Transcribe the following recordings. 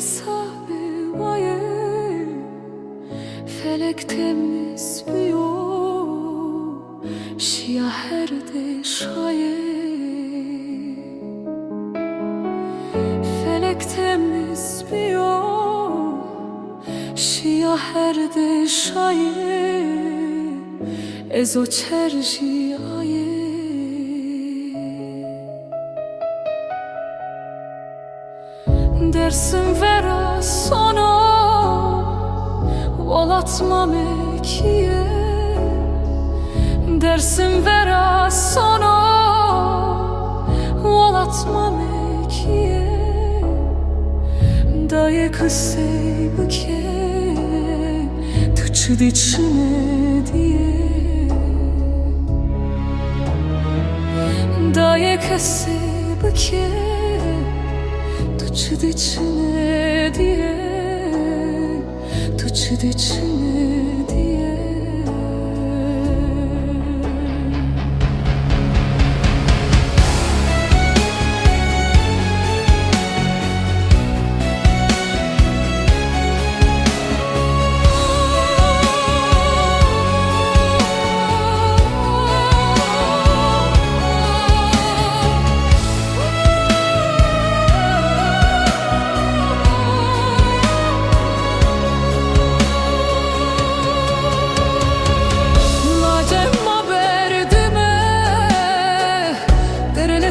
sabe vaye felek temiz biyo şia herde şaye felek temiz biyo şia herde şaye ezo çerji aye dersim vera sana volatma mekiye dersim vera sana volatma mekiye daye kısey bıke tıçı diçine diye daye kısey bıke tıçı diçine diye tıçı diçine diye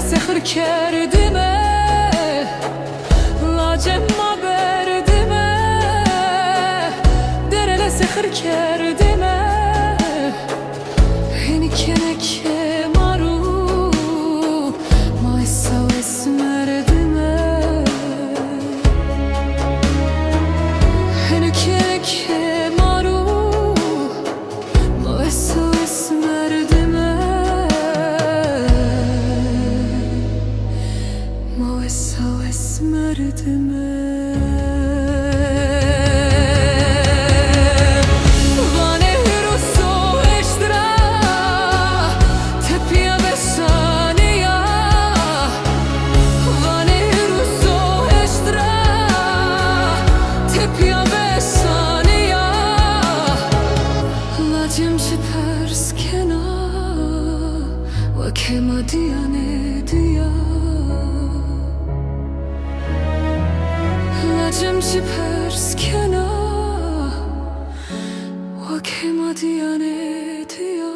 Sehir kerdime lacemma berdime derele sehir kerdime heni keneke maru maisa esmerdime heni keneke maru maisa esmerdime SOS merdime Vane hiruso eştra Tepia besania Vane hiruso eştra Tepia besania Lacem şipers kena Ve kema diyane diya Lacem şipers kena Ve kema diyane diya